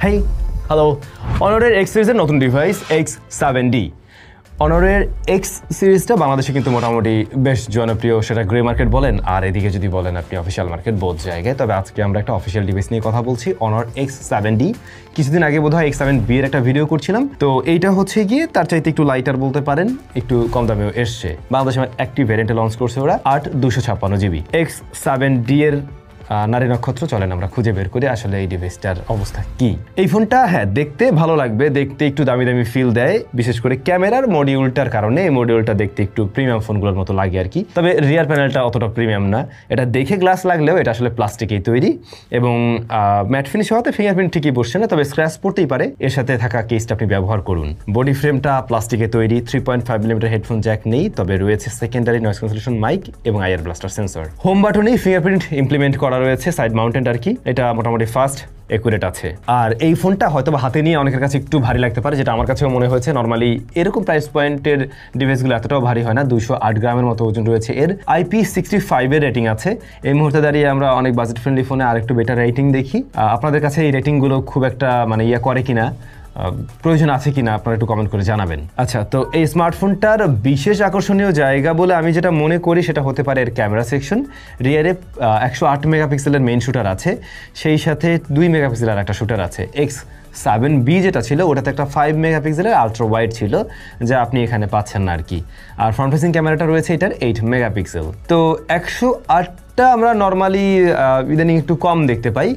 Hey hello, অনরের x সিরিজের নতুন device X7D। অনরের x সিরিজটা বাংলাদেশে কিন্তু মোটামুটি বেশ জনপ্রিয়, সেটা গ্রে মার্কেট বলেন আর এদিকে যদি বলেন আপনি অফিসিয়াল মার্কেট বোধ জায়গায়। তবে আজকে আমরা একটা অফিসিয়াল ডিভাইস নিয়ে কথা বলছি, অনর X7D। কিছুদিন আগে বোধহয় X7B এর একটা ভিডিও করছিলাম, তো এইটা হচ্ছে গিয়ে তার চাইতে একটু লাইটার বলতে পারেন, একটু কম দামেও এসছে। বাংলাদেশে একটি ভ্যারিয়েন্টে লঞ্চ করছে ওরা 8/256 GB। X7D এর নারী নক্ষত্র, চলেন আমরা খুঁজে বের করি আসলে এই ডিভাইসটার অবস্থা কি। এই ফোনটা হ্যাঁ দেখতে ভালো লাগবে, দেখতে একটু দামি দামি ফিল দেয়, বিশেষ করে ক্যামেরার মডিউলটার কারণে। এই মডিউলটা দেখতে একটু প্রিমিয়াম ফোনগুলোর মতো লাগে আর কি। তবে রিয়ার প্যানেলটা অতটা প্রিমিয়াম না, এটা দেখে গ্লাস লাগলেও এটা আসলে প্লাস্টিকেই তৈরি এবং ম্যাট ফিনিশ হওয়াতে ফিঙ্গারপ্রিন্ট ঠিকই বসছে না, তবে স্ক্র্যাচ পড়তেই পারে। এর সাথে থাকা কেসটা আপনি ব্যবহার করুন। বডি ফ্রেমটা প্লাস্টিকে তৈরি, 3.5mm হেডফোন জ্যাক নেই, তবে রয়েছে সেকেন্ডারি নয়েজ ক্যান্সেলেশন মাইক এবং আইআর ব্লাস্টার সেন্সর। হোম বাটনেই ফিঙ্গারপ্রিন্ট ইমপ্লিমেন্ট করা রয়েছে, সাইড মাউন্টেড আর কি। এটা মোটামুটি ফাস্ট একুরেট আছে। আর এই ফোনটা হয়তো হাতে নিয়ে অনেকের কাছে একটু ভারী লাগতে পারে, যেটা আমার কাছেও মনে হয়েছে। নর্মালি এরকম প্রাইস পয়েন্টের ডিভাইসগুলো এতটাও ভারী হয় না। 208 গ্রামের মতো ওজন রয়েছে এর। IP65 এর রেটিং আছে। এই মুহূর্তে দাঁড়িয়ে আমরা অনেক বাজেট ফ্রেন্ডলি ফোনে আর একটু বেটার রেটিং দেখি। আপনাদের কাছে এই রেটিংগুলো খুব একটা মানে করে কিনা, প্রয়োজন আছে কিনা আপনারা একটু কমেন্ট করে জানাবেন। আচ্ছা, তো এই স্মার্টফোনটার বিশেষ আকর্ষণীয় জায়গা বলে আমি যেটা মনে করি সেটা হতে পারে এর ক্যামেরা সেকশন। রিয়ারে 108 মেগাপিক্সেলের মেইন শুটার আছে, সেই সাথে 2 মেগাপিক্সেলের একটা শুটার আছে। X7B যেটা ছিল ওটাতে একটা 5 মেগাপিক্সেলের আলট্রা ওয়াইড ছিল, যা আপনি এখানে পাচ্ছেন না আর কি। আর ফ্রন্ট ফেসিং ক্যামেরাটা রয়েছে এটার 8 মেগাপিক্সেল। তো 108টা আমরা নর্মালি ইদানিং একটু কম দেখতে পাই,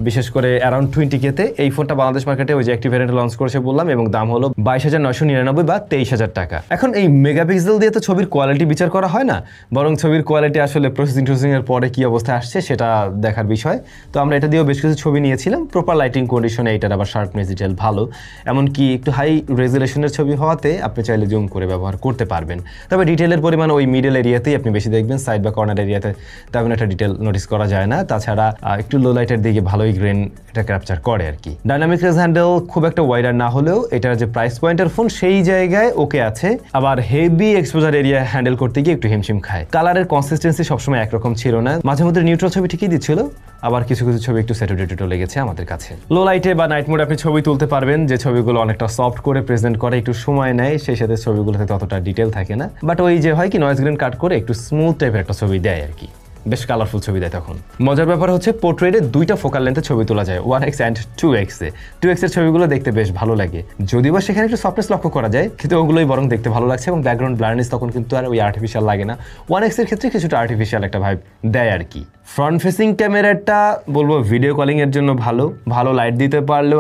বিশেষ করে অ্যারাউন্ড 20K-তে। এই ফোনটা বাংলাদেশ মার্কেটে ওই যে একটি ভ্যারিয়েন্ট লঞ্চ করেছে বললাম, এবং দাম হলো 22,999 বা 23,000 টাকা। এখন এই মেগাপিক্সেল দিয়ে তো ছবির কোয়ালিটি বিচার করা হয় না, বরং ছবির কোয়ালিটি আসলে প্রসেসিং এর পরে কি অবস্থায় আসছে সেটা দেখার বিষয়। তো আমরা এটা দিয়েও বেশ কিছু ছবি নিয়েছিলাম। প্রপার লাইটিং কন্ডিশনে এটার আবার শার্পনেস ডিটেল ভালো, এমনকি একটু হাই রেজুলেশনের ছবি হওয়াতে আপনি চাইলে জুম করে ব্যবহার করতে পারবেন। তবে ডিটেলের পরিমাণ ওই মিডল এরিয়াতেই আপনি বেশি দেখবেন, সাইড বা কর্নার এরিয়াতে তেমন একটা ডিটেল নোটিস করা যায় না। তাছাড়া একটু লো লাইটের দিকে ভালোই গ্রেন এটা ক্যাপচার করে আর কি। ডাইনামিক রেজ হ্যান্ডেল খুব একটা ওয়াইডার না হলেও এটার যে প্রাইস পয়েন্টের ফোন সেই জায়গায় ওকে আছে। আবার হেভি এক্সপোজার এরিয়া হ্যান্ডেল করতে গিয়ে একটু হিমশিম খায়। কালারের কনসিস্টেন্সি সবসময় একরকম ছিল না, মাঝে মধ্যে নিউট্রাল ছবি ঠিকই দিচ্ছিল, আবার কিছু কিছু ছবি একটু স্যাচুরেটেডও লেগেছে আমাদের কাছে। লো লাইটে বা নাইট মোডে আপনি ছবি তুলতে পারবেন, যে ছবিগুলো অনেকটা সফট করে প্রেজেন্ট করে, একটু সময় নেয়, সেই সাথে ছবিগুলোতে ততটা ডিটেল থাকে না। বাট ওই যে হয় কি নয়েজ গ্রেন কাট করে একটু স্মুথ টাইপের একটা ছবি দেয় আর কি, বেশ কালারফুল ছবি দেয় তখন। মজার ব্যাপার হচ্ছে পোর্ট্রেটে 2টা ফোকাল লেন্থে ছবি তোলা যায়, 1x অ্যান্ড 2x-এ। 2x এর ছবিগুলো দেখতে বেশ ভালো লাগে, যদিও বা সেখানে একটু সফটনেস লক্ষ্য করা যায়, কিন্তু ওগুলোই বরং দেখতে ভালো লাগছে এবং ব্যাকগ্রাউন্ড ব্লারনেস তখন কিন্তু আর ওই আর্টিফিশিয়াল লাগে না। 1x এর ক্ষেত্রে কিছুটা আর্টিফিশিয়াল একটা ভাইব দেয় আর কি। ফ্রন্ট ফেসিং ক্যামেরাটা বলবো ভিডিও কলিং এর জন্য ভালো, ভালো লাইট দিতে পারলেও